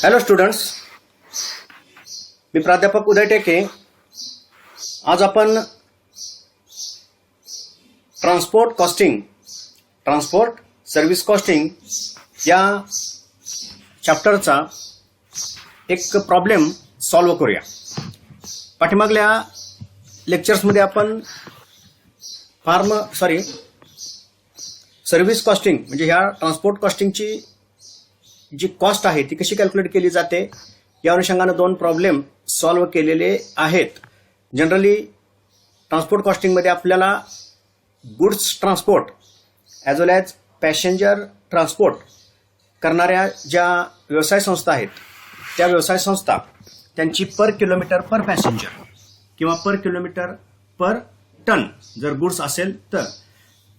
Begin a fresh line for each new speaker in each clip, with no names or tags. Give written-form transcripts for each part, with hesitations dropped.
Hello students, मी प्राध्यापक उदय टेके. आज आपण ट्रान्सपोर्ट सर्व्हिस कॉस्टिंग या चॅप्टरचा एक प्रॉब्लेम सॉल्व्ह करूया. पाठीमागल्या लेक्चर्समध्ये आपण सर्व्हिस कॉस्टिंग म्हणजे ह्या ट्रान्सपोर्ट कॉस्टिंगची जी कॉस्ट आहे ती कशी कॅल्क्युलेट केली जाते या अनुषंगानं दोन प्रॉब्लेम सॉल्व्ह केलेले आहेत. जनरली ट्रान्सपोर्ट कॉस्टिंगमध्ये आपल्याला गुड्स ट्रान्सपोर्ट ॲज वेल ॲज पॅसेंजर ट्रान्सपोर्ट करणाऱ्या ज्या व्यवसाय संस्था आहेत त्या व्यवसाय संस्था त्यांची पर किलोमीटर पर पॅसेंजर किंवा पर किलोमीटर पर टन जर गुड्स असेल तर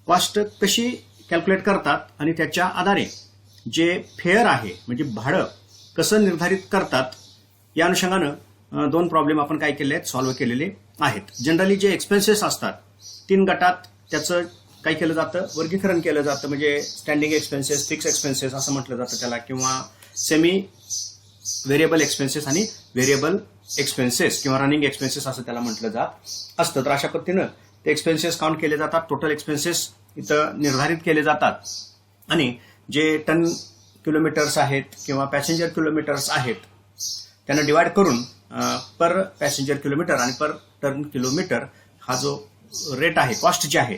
कॉस्ट कशी कॅल्क्युलेट करतात आणि त्याच्या आधारे जे फेअर आहे म्हणजे भाडं कसं निर्धारित करतात या अनुषंगानं दोन प्रॉब्लेम आपण काय केले आहेत, सॉल्व्ह केलेले आहेत. जनरली जे एक्सपेन्सेस असतात 3 गटात त्याचं काय केलं जातं, वर्गीकरण केलं जातं. म्हणजे स्टँडिंग एक्सपेन्सेस, फिक्स एक्सपेन्सेस असं म्हटलं जातं त्याला, किंवा सेमी व्हेरिएबल एक्सपेन्सेस आणि व्हेरिएबल एक्सपेन्सेस किंवा रनिंग एक्सपेन्सेस असं त्याला म्हटलं जात असतं. तर अशा पद्धतीनं ते एक्सपेन्सेस काउंट केले जातात, टोटल एक्सपेन्सेस इथं निर्धारित केले जातात आणि जे टन किलोमीटर्स आहेत किंवा पॅसेंजर किलोमीटर्स आहेत त्यांना डिवाइड करून पर पॅसेंजर किलोमीटर आणि पर टन किलोमीटर हा जो रेट आहे, कॉस्ट जी आहे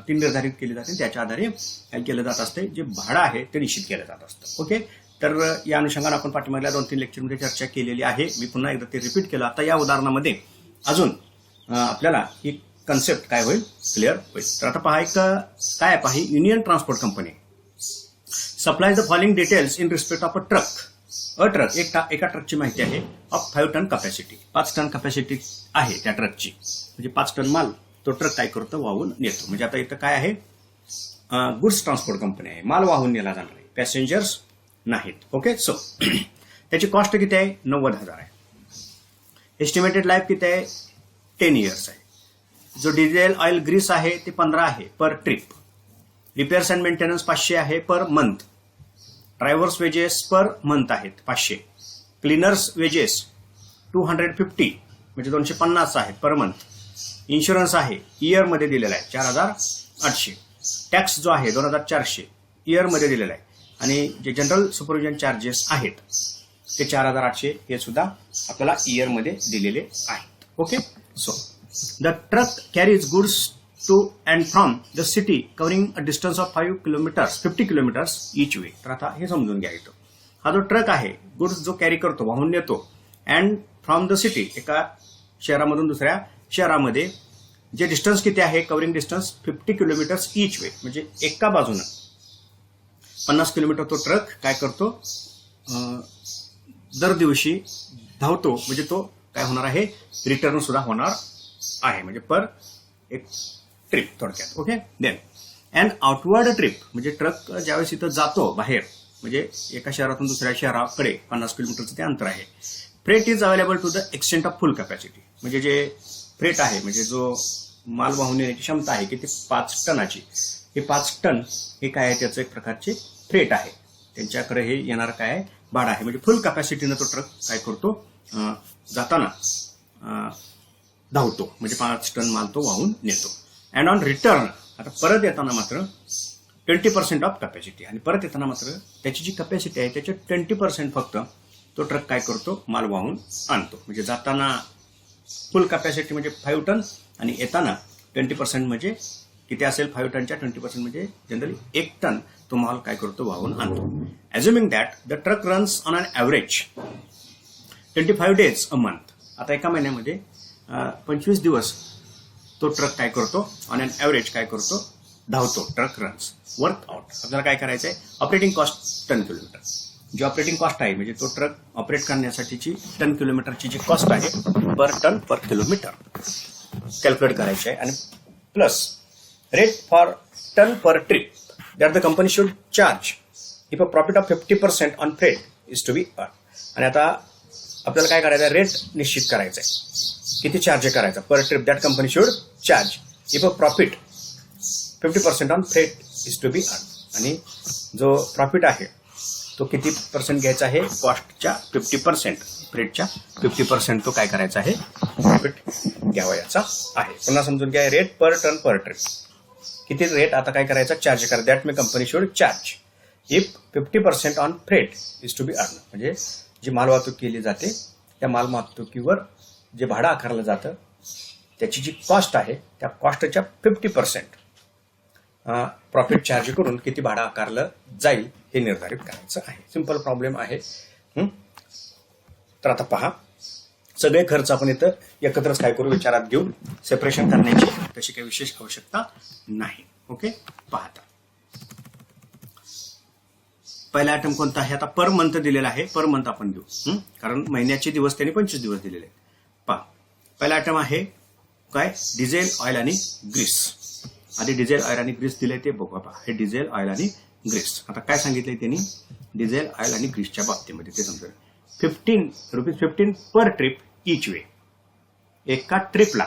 ती निर्धारित केली जाते. त्याच्या आधारे काय केलं जात असते, जे भाडं आहे ते निश्चित केलं जात असतं. ओके, तर या अनुषंगाने आपण पाठीमागल्या 2-3 लेक्चरमध्ये चर्चा केलेली आहे. मी पुन्हा एकदा ते रिपीट केलं. आता या उदाहरणामध्ये अजून आपल्याला ही कन्सेप्ट काय होईल, क्लिअर होईल. तर आता पहा, एक काय आहे, ही union transport company supplies the following details in respect of a truck. एका ट्रकची माहिती आहे of 5 ton capacity. 5 ton capacity आहे त्या ट्रकची, म्हणजे 5 टन माल तो ट्रक काय करतो, वाहून नेतो. म्हणजे आता इथं काय आहे, गुड्स ट्रान्सपोर्ट कंपनी आहे, माल वाहून नेला जाणार आहे, पॅसेंजर्स नाहीत. ओके, सो त्याची कॉस्ट किती आहे, 90,000 आहे. एस्टिमेटेड लाईफ किती आहे, 10 years आहे. जो डिझेल ऑइल ग्रीस आहे ते 15 आहे पर ट्रिप. रिपेअर्स अँड मेंटेनन्स 500 आहे per month. Drivers wedges per month आहेत 500. क्लीनर्स वेजेस 250 म्हणजे 250 आहेत पर मंथ. इन्शुरन्स आहे इयर मध्ये दिलेला आहे 4,800. टॅक्स जो आहे 2,400 इयर मध्ये दिलेला आहे. आणि जे जनरल सुपरविजन चार्जेस आहेत ते 4,800 हे सुद्धा आपल्याला इयर मध्ये दिलेले आहेत. Okay, so the truck carries goods to and from the city covering a distance of 50 kilometers each way. तर आता हे समजून घ्या. इथं हा जो ट्रक आहे गुड्स जो कॅरी करतो, वाहून नेतो, अँड फ्रॉम द सिटी, एका शहरामधून दुसऱ्या शहरामध्ये, जे डिस्टन्स किती आहे, covering distance 50 kilometers each way, म्हणजे एका बाजूनं 50 किलोमीटर तो ट्रक काय करतो, दर दिवशी धावतो. म्हणजे तो काय होणार आहे, रिटर्न सुद्धा होणार आहे, म्हणजे पर एक ट्रिप थोडक्यात. Okay, then and outward trip म्हणजे ट्रक ज्यावेळेस इथं जातो बाहेर, म्हणजे एका शहरातून दुसऱ्या शहराकडे 50 किलोमीटरचं ते अंतर आहे. Freight is available to the extent of full capacity. म्हणजे जे फ्रेट आहे, म्हणजे जो माल वाहून नेण्याची क्षमता आहे की ते 5 टनाची, हे 5 टन हे काय आहे, त्याचं एक प्रकारचे फ्रेट आहे. त्यांच्याकडे हे येणार काय आहे, भाडं आहे. म्हणजे फुल कॅपॅसिटीनं तो ट्रक काय करतो, जाताना धावतो, म्हणजे 5 टन माल तो वाहून नेतो. अँड ऑन रिटर्न, आता परत येताना मात्र 20% ऑफ कॅपॅसिटी, आणि परत येताना मात्र त्याची जी कॅपॅसिटी आहे त्याच्या 20% फक्त तो ट्रक काय करतो, माल वाहून आणतो. म्हणजे जाताना फुल कॅपॅसिटी म्हणजे 5 टन आणि येताना 20% म्हणजे किती असेल, 5 टनच्या 20% म्हणजे जनरली 1 टन तो माल काय करतो, वाहून आणतो. Assuming that the truck runs on an average 25 days a month. आता एका महिन्यामध्ये 25 दिवस तो ट्रक काय करतो, ऑन अन ॲव्हरेज काय करतो, धावतो. Truck runs work out. आपल्याला काय करायचं आहे, ऑपरेटिंग कॉस्ट टन किलोमीटर. जी ऑपरेटिंग कॉस्ट आहे म्हणजे तो ट्रक ऑपरेट करण्यासाठीची टन किलोमीटरची जी कॉस्ट आहे per ton per kilometre calculate करायची आहे. आणि plus rate for ton per trip that the company should charge if a profit of 50% on freight is to be earn. आणि आता आपल्याला काय करायचं आहे, रेट निश्चित करायचा आहे, किती चार्ज करायचा per trip that company should charge if a profit 50% on freight is to be earn. आणि जो प्रॉफिट आहे तो किती पर्सेंट घ्यायचा आहे, कॉस्टच्या 50%, फ्रेटच्या 50% तो काय करायचा आहे, प्रॉफिट घ्यावयाचा आहे. पुन्हा समजून घ्या, rate per ton per trip, किती रेट आता काय करायचा, चार्ज करा. That may company should charge if 50% on freight is to be earn. म्हणजे जी मालवाहतूक केली जाते त्या मालवाहतुकीवर जे भाडं आकारलं जातं त्याची जी कॉस्ट आहे त्या कॉस्टच्या 50% प्रॉफिट चार्ज करून किती भाडं आकारलं जाईल हे निर्धारित करायचं आहे. सिंपल प्रॉब्लेम आहे. तर आता पहा, सगळे खर्च आपण इथं एकत्रच काय करू, विचारात घेऊ. सेपरेशन करण्याची तशी काही विशेष आवश्यकता नाही. ओके, पाहता पहिला आयटम कोणता आहे, आता पर मंथ दिलेला आहे, पर मंथ आपण घेऊ, कारण महिन्याचे दिवस त्यांनी 25 दिवस दिलेले आहेत. पहा, पहिला आयटम आहे काय, डिझेल, ऑइल आणि ग्रीस. आधी डिझेल, ऑइल आणि ग्रीस दिले ते बघू. पहा, हे डिझेल, ऑइल आणि ग्रीस. आता काय सांगितलंय त्यांनी डिझेल, ऑइल आणि ग्रीसच्या बाबतीमध्ये ते समजा ₹15 पर ट्रिप इच वे. एका ट्रिपला,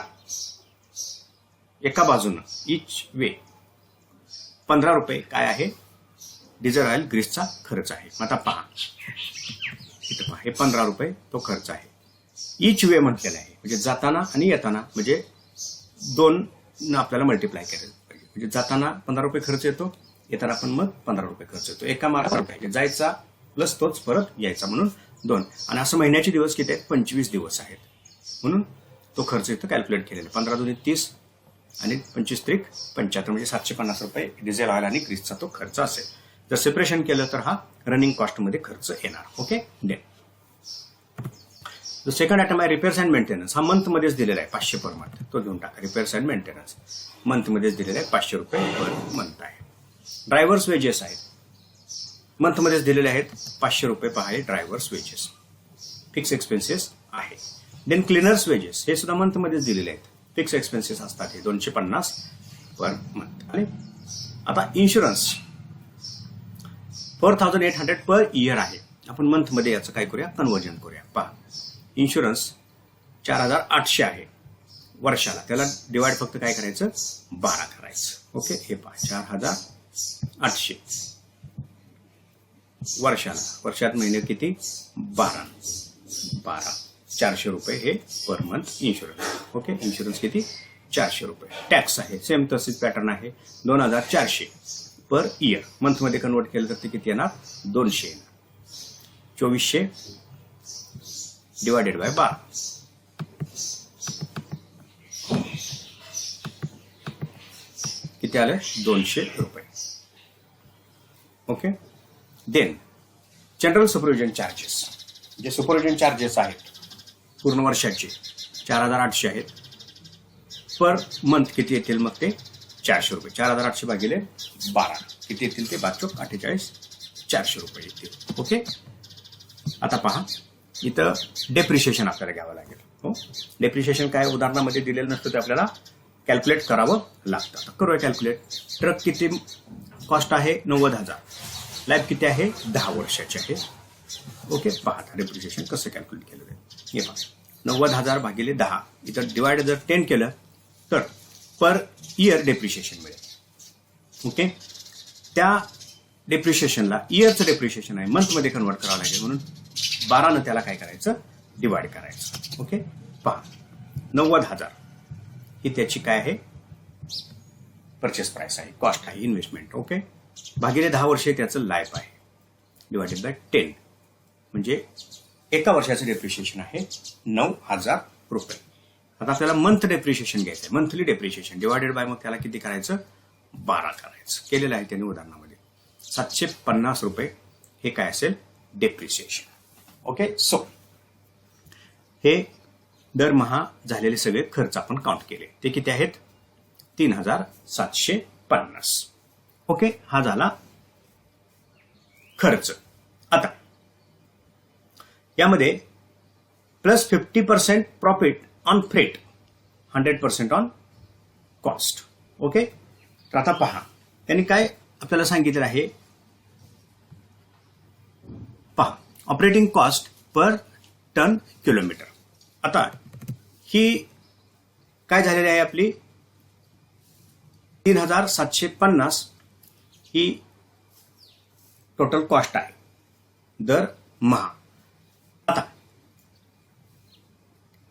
एका बाजूनं, इच वे ₹15 काय आहे, डिझेल, ऑइल, ग्रीसचा खर्च आहे. आता पहा, इथं पहा, हे ₹15 तो खर्च आहे. इच वे म्हटलेला आहे, म्हणजे जाताना आणि येताना, म्हणजे 2 आपल्याला मल्टिप्लाय करायला पाहिजे. म्हणजे जाताना ₹15 खर्च येतो, येताना पण मग ₹15 खर्च येतो. एका मार्गावर जायचा प्लस तोच परत यायचा, म्हणून 2. आणि असं महिन्याचे दिवस किती आहेत, 25 दिवस आहेत, म्हणून तो खर्च इथं कॅल्क्युलेट केलेला. 15 दूनी 30 आणि 25 त्रिक 75, म्हणजे ₹750 डिझेल, ऑइल आणि ग्रीसचा तो खर्च असेल. जर सेपरेशन केलं तर हा रनिंग कॉस्टमध्ये खर्च येणार. ओके, देन जो सेकंड आयटम आहे रिपेअर्स अँड मेंटेनन्स. हा मंथमध्येच दिलेला आहे, 500 पर मंथ, तो घेऊन टाका. रिपेअर्स अँड मेंटेनन्स मंथमध्येच दिलेला आहे, ₹500 पर मंथ आहे. ड्रायव्हर्स वेजेस आहेत, मंथमध्येच दिलेले आहेत, ₹500 पहा, ड्रायव्हर्स वेजेस. फिक्स एक्सपेन्सेस आहे. देन क्लिनर्स वेजेस, हे सुद्धा मंथमध्येच दिलेले आहेत, फिक्स एक्सपेन्सेस असतात, हे $250 पर मंथ. आणि आता इन्शुरन्स 4800 पर इयर आहे. आपण मंथमध्ये याचं काय करूया, कन्वर्जन करूया. पहा, इन्शुरन्स 4800 आहे वर्षाला, त्याला डिवाइड फक्त काय करायचं, 12 करायचं. ओके, हे पहा, 4800 वर्षाला, वर्षात महिने किती, 12 ₹400 हे per month insurance. Okay, insurance किती, ₹400. टॅक्स आहे, सेम तसेच पॅटर्न आहे, 2400 पर इयर. मंथमध्ये कन्वर्ट केलं तर ते किती येणार, 200 येणार. 2400 डिवायडेड बाय 12, किती आले, ₹200. Okay, then general supervision charges. जे सुपरविजन चार्जेस आहेत पूर्ण वर्षाचे 4800 आहेत, पर मंथ किती येतील, मग ते ₹400. 4800 भागिले 12 किती येतील, ते 12×48 ₹400 येतील. ओके, आता पहा, इथं डेप्रिशिएशन आपल्याला घ्यावं लागेल. हो, डेप्रिशिएशन काय उदाहरणामध्ये दिलेलं नसतं, ते आपल्याला कॅल्क्युलेट करावं लागतं. आता करूया कॅल्क्युलेट. ट्रक किती कॉस्ट आहे, 90,000. लाईफ किती आहे, 10 वर्षाची आहे. ओके, पहा डेप्रिशिएशन कसं कॅल्क्युलेट केलं जाईल. हे पहा, 90,000 भागिले 10, इथं डिवाइड जर 10 केलं तर पर इयर डेप्रिशिएशन मिळेल. ओके, त्या डेप्रिशिएशनला इयरचं डेप्रिशिएशन आहे, मंथमध्ये कन्वर्ट करावं लागेल, म्हणून 12 त्याला काय करायचं, डिवाइड करायचं. ओके, पहा, 90,000 ही त्याची काय आहे, परचेस प्राइस आहे, कॉस्ट आहे, इन्व्हेस्टमेंट. ओके, भागिले 10 वर्षे त्याचं लाईफ आहे, डिवायडेड बाय 10, म्हणजे एका वर्षाचं डेप्रिशिएशन आहे ₹9,000. आता आपल्याला मंथ डेप्रिशिएशन घ्यायचं आहे, मंथली डेप्रिशिएशन डिवायडेड बाय, मग त्याला किती करायचं, 12 करायचं. केलेलं आहे त्यांनी उदाहरणामध्ये. ₹750 हे काय असेल, डेप्रिशिएशन. ओके, सो हे दरमहा झालेले सगळे खर्च आपण काउंट केले, ते किती आहेत, 3750. ओके, हा झाला खर्च. आता यामध्ये plus 50% profit on freight, 100% on cost. Okay, तर आता पहा, त्यांनी काय आपल्याला सांगितलं आहे, पहा, operating cost per ton kilometre. आता ही काय झालेली आहे, आपली 3750 ही टोटल कॉस्ट आहे. दरमहा. आता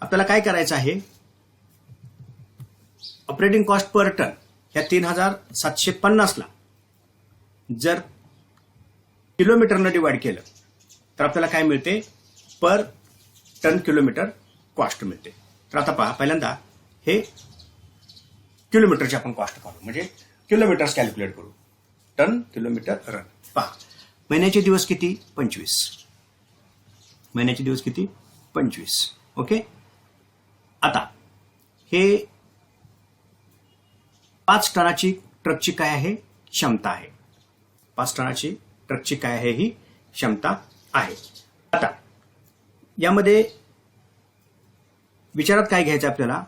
आपल्याला काय करायचं आहे, ऑपरेटिंग कॉस्ट पर टन ह्या 3750 ला जर किलोमीटरनं डिवाइड केलं तर आपल्याला काय मिळते, पर टन किलोमीटर कॉस्ट मिळते. तर आता पहा, पहिल्यांदा हे किलोमीटरची आपण कॉस्ट काढू, म्हणजे किलोमीटर्स कॅल्क्युलेट करू. Ton kilometre run. पहा, महिन्याचे दिवस किती, 25. महिन्याचे दिवस किती, 25. ओके. आता हे 5 टनाची ट्रकची काय आहे, क्षमता आहे. 5 टनाची ट्रकची काय आहे, ही क्षमता आहे. आता यामध्ये विचारात काय घ्यायचं आपल्याला,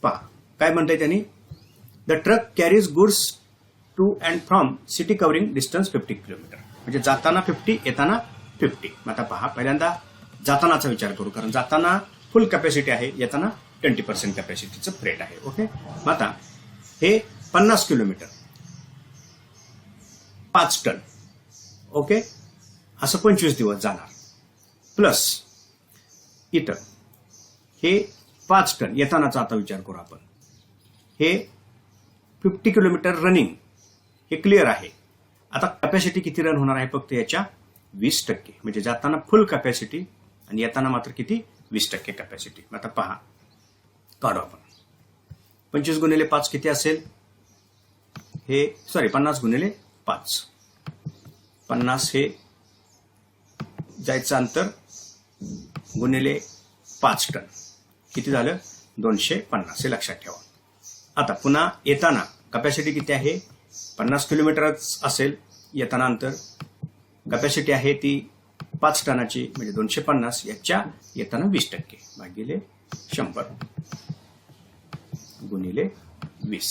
पहा काय म्हणताय त्यांनी, the truck carries goods to and from city covering distance 50 kilometre. म्हणजे जाताना 50, येताना 50. आता पहा, पहिल्यांदा जातानाचा विचार करू, कारण जाताना फुल कॅपॅसिटी आहे, येताना 20% कॅपॅसिटीचं फ्रेट आहे. ओके. मग आता हे 50 किलोमीटर 5 टन. ओके. असं 25 दिवस जाणार. प्लस इथं हे 5 टन येतानाचा आता विचार करू आपण. हे 50 किलोमीटर रनिंग, हे क्लिअर आहे. आता कॅपॅसिटी किती रन होणार आहे, फक्त याच्या 20%. म्हणजे जाताना फुल कॅपॅसिटी आणि येताना मात्र किती, 20% कॅपॅसिटी. आता पहा, काढू आपण. 25 गुणिले 5 किती असेल, हे 50 गुणिले 5. 50 हे जायचं अंतर गुणिले 5 टन किती झालं, 250. हे लक्षात ठेवा. आता पुन्हा येताना कॅपॅसिटी किती आहे, 50 किलोमीटरच असेल. येताना अंतर कॅपॅसिटी आहे ती 5 टनाची, म्हणजे 250. याच्या येताना 20% भागिले 100 गुणिले 20.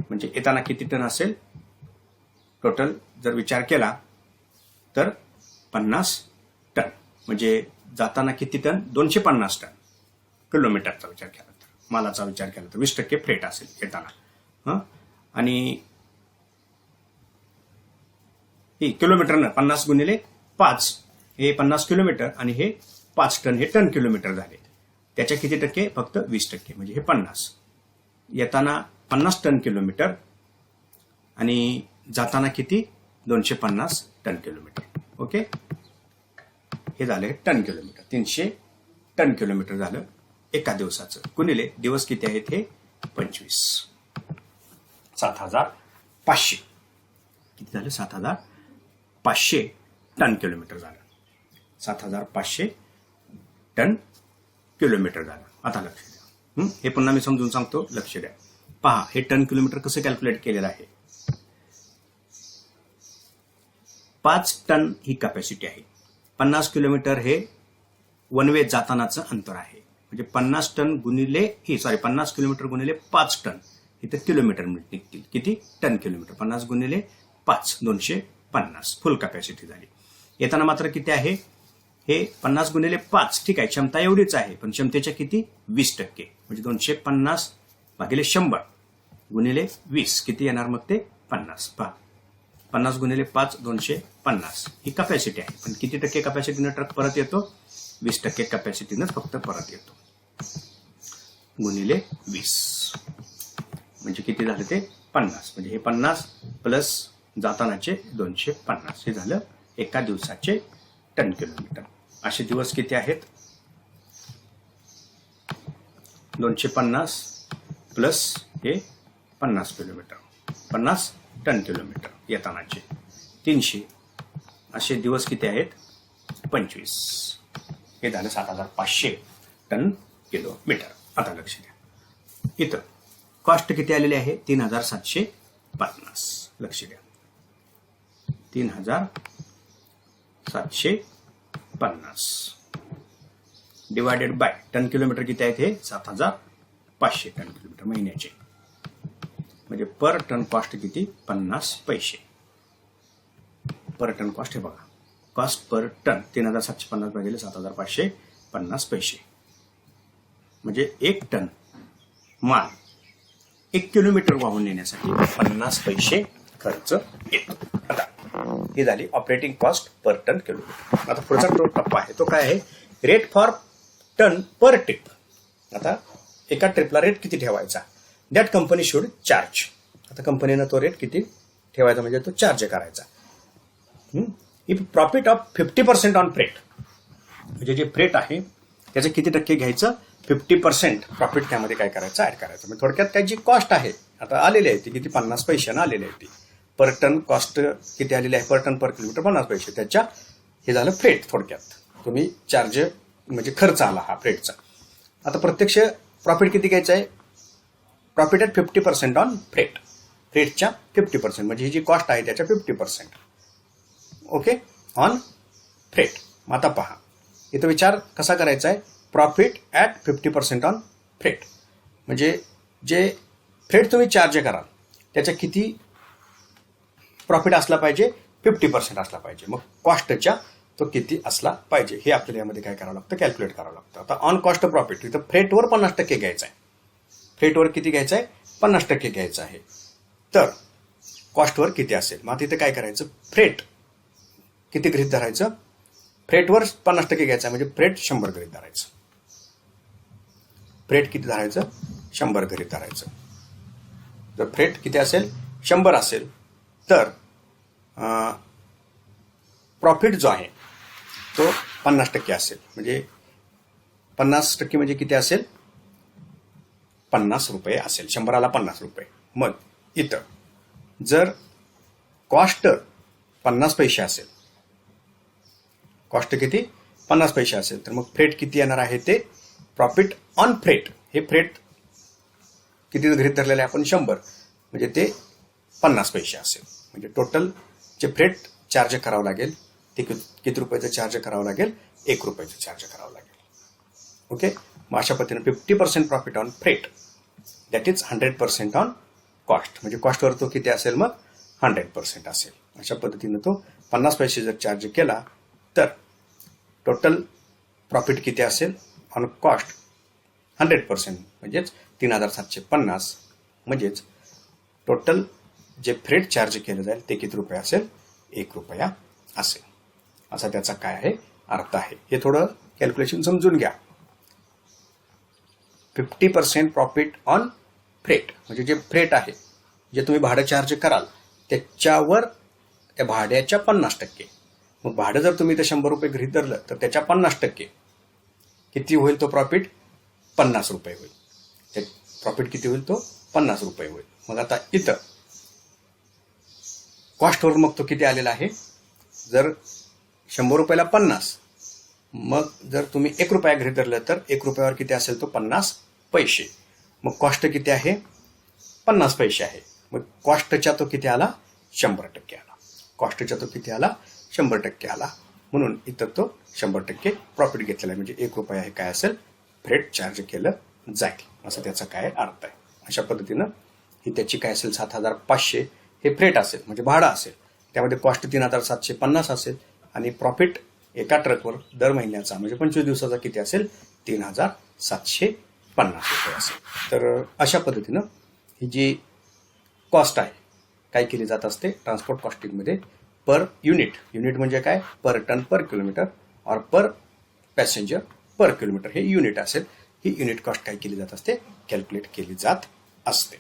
म्हणजे येताना किती टन असेल, टोटल जर विचार केला तर 50 टन. म्हणजे जाताना किती टन, 250 टन. किलोमीटरचा विचार केला तर, मालाचा विचार केला तर 20% फ्रेट असेल येताना. आणि हे किलोमीटरनं 50 गुणिले 5 हे 50 किलोमीटर आणि हे 5 टन, हे टन किलोमीटर झाले. त्याच्या किती टक्के, फक्त 20%. म्हणजे हे 50. येताना 50 टन किलोमीटर आणि जाताना किती, 250 टन किलोमीटर. ओके. हे झाले टन किलोमीटर. 300 टन किलोमीटर झालं एका दिवसाचं. गुणिले दिवस किती आहेत, हे 25. 7500 किती झालं, 7500 टन किलोमीटर झालं. 7500 टन किलोमीटर झालं. आता लक्ष द्या, हे पुन्हा मी समजून सांगतो, लक्ष द्या. पहा, हे टन किलोमीटर कसं कॅल्क्युलेट केलेलं आहे. 5 टन ही कॅपॅसिटी आहे. 50 किलोमीटर हे वन वे जातानाचं अंतर आहे. म्हणजे 50 टन गुणिले 50 किलोमीटर गुणिले 5 टन, इथे किलोमीटर निघतील. किती, टन किलोमीटर. 50 गुणिले 5, 250. फुल कॅपॅसिटी झाली. येताना मात्र किती आहे, हे 50 गुणिले 5. ठीक आहे, क्षमता एवढीच आहे, पण क्षमतेच्या किती, 20%. म्हणजे 250 भागिले 100 गुणिले 20 किती येणार, मग ते 50. पहा, 50 गुणिले 5, 250 ही कॅपॅसिटी आहे. पण किती टक्के कॅपॅसिटीनं ट्रक परत येतो, 20% कॅपॅसिटीनंच फक्त परत येतो. गुणिले 20 म्हणजे किती झालं, ते 50. म्हणजे हे 50 प्लस जातानाचे 250, हे झालं एका दिवसाचे टन किलोमीटर. असे दिवस किती आहेत, 250 प्लस हे 50 किलोमीटर, 50 टन किलोमीटर येतानाचे 300. असे दिवस किती आहेत, 25. हे झालं 7500 टन किलोमीटर. आता लक्ष द्या, इथं कॉस्ट किती आलेली आहे, 3750. लक्ष द्या, 3750 डिवायडेड बाय टन किलोमीटर किती आहेत, हे 7500 टन किलोमीटर महिन्याचे. म्हणजे पर टन कॉस्ट किती, 50 पैसे पर टन कॉस्ट. हे बघा, कॉस्ट पर टन 3750 भागिले 7500, 50 पैसे. म्हणजे 1 टन माल 1 किलोमीटर वाहून नेण्यासाठी 50 पैसे खर्च येतो. आता ही झाली operating cost per ton kilometre. आता पुढचा जो टप्पा आहे तो काय आहे, rate for ton per trip. आता एका ट्रिपला रेट किती ठेवायचा, दॅट कंपनी शुड चार्ज. आता कंपनीनं तो रेट किती ठेवायचा म्हणजे तो चार्ज करायचा. If profit of 50% on freight, म्हणजे जे फ्रेट आहे त्याचं किती टक्के घ्यायचं, 50% प्रॉफिट त्यामध्ये काय करायचं, ऍड करायचं. म्हणजे थोडक्यात काय जी कॉस्ट आहे आता आलेली आहे ती किती 50 पैशानं आलेली आहे ती. पर टन कॉस्ट किती आलेली आहे, पर टन पर किलोमीटर 50 पैसे. त्याच्या हे झालं फ्रेट. थोडक्यात तुम्ही चार्ज म्हणजे खर्च आला हा फ्रेटचा. आता प्रत्यक्ष प्रॉफिट किती घ्यायचं आहे, प्रॉफिट ॲट 50% ऑन फ्रेट. फ्रेटच्या 50% म्हणजे ही जी कॉस्ट आहे त्याच्या 50%. Okay, on freight. आता पहा इथं विचार कसा करायचा आहे, प्रॉफिट ॲट 50% ऑन फ्रेट म्हणजे जे फ्रेट तुम्ही चार्ज कराल त्याच्या किती प्रॉफिट असला पाहिजे, 50% असला पाहिजे. मग कॉस्टच्या तो किती असला पाहिजे हे आपल्याला यामध्ये काय करावं लागतं, कॅल्क्युलेट करावं लागतं. आता ऑन कॉस्ट प्रॉफिट इथं फ्रेटवर 50% घ्यायचं आहे. फ्रेटवर किती घ्यायचं आहे, 50% घ्यायचं आहे. तर कॉस्टवर किती असेल, मग तिथे काय करायचं, फ्रेट किती गृहीत धरायचं, फ्रेटवर 50% घ्यायचं म्हणजे फ्रेट 100 गृहीत धरायचं. फ्रेट किती धरायचं, 100 गृहीत धरायचं. जर फ्रेट किती असेल, 100 असेल तर प्रॉफिट जो आहे तो 50% असेल. म्हणजे 50% म्हणजे किती असेल, 50 रुपये असेल. 100ला 50 रुपये. मग इथं जर कॉस्ट 50 पैसे असेल, कॉस्ट किती 50 पैसे असेल तर मग फ्रेट किती येणार आहे, ते प्रॉफिट ऑन फ्रेट. हे फ्रेट किती गृहीत धरलेलं आहे आपण, 100 म्हणजे ते 50 पैसे असेल. म्हणजे टोटल जे फ्रेट चार्ज करावं लागेल ते किती रुपयाचं चार्ज करावं लागेल, 1 रुपयाचं चार्ज करावं लागेल. ओके, मग अशा पद्धतीने 50% profit on freight that is 100% on cost. म्हणजे कॉस्टवर तो किती असेल, मग 100% असेल. अशा पद्धतीने तो 50 पैसे जर चार्ज केला तर टोटल प्रॉफिट किती असेल ऑन कॉस्ट 100% म्हणजेच 3750. म्हणजेच टोटल जे फ्रेट चार्ज केलं जाईल ते किती रुपये असेल, 1 रुपया असेल. असा त्याचा काय आहे अर्थ आहे. हे थोडं कॅल्क्युलेशन समजून घ्या. 50% प्रॉफिट ऑन फ्रेट म्हणजे जे फ्रेट आहे, जे तुम्ही भाडं चार्ज कराल त्याच्यावर त्या भाड्याच्या 50%. मग भाडं जर तुम्ही ते 100 रुपये गृहीत धरलं तर त्याच्या 50% किती होईल, तो प्रॉफिट 50 रुपये होईल. ते प्रॉफिट किती होईल, तो 50 रुपये होईल. मग आता इथं कॉस्टवर मग तो किती आलेला आहे, जर 100 रुपयाला 50, मग जर तुम्ही 1 रुपया गृहीत धरलं तर 1 रुपयावर किती असेल, तो 50 पैसे. मग कॉस्ट किती आहे, 50 पैसे आहे. मग कॉस्टच्या तो किती आला, 100% आला. कॉस्टच्या तो किती आला, 100% आला. म्हणून इथं तो 100% प्रॉफिट घेतलेला आहे. म्हणजे 1 रुपया हे काय असेल, फ्रेट चार्ज केलं जाईल. असं त्याचा काय अर्थ आहे. अशा पद्धतीनं ही त्याची काय असेल, 7500 हे फ्रेट असेल म्हणजे भाडं असेल. त्यामध्ये कॉस्ट 3750 असेल आणि प्रॉफिट एका ट्रकवर दर महिन्याचा म्हणजे 25 दिवसाचा किती असेल, 3750 रुपये असेल. तर अशा पद्धतीनं ही जी कॉस्ट आहे काय केली जात असते ट्रान्सपोर्ट कॉस्टिंगमध्ये, पर युनिट. युनिट म्हणजे काय, पर टन पर किलोमीटर और पर पॅसेंजर पर किलोमीटर हे युनिट असेल. ही युनिट कॉस्ट काय केली जात असते, कॅल्क्युलेट केली जात असते.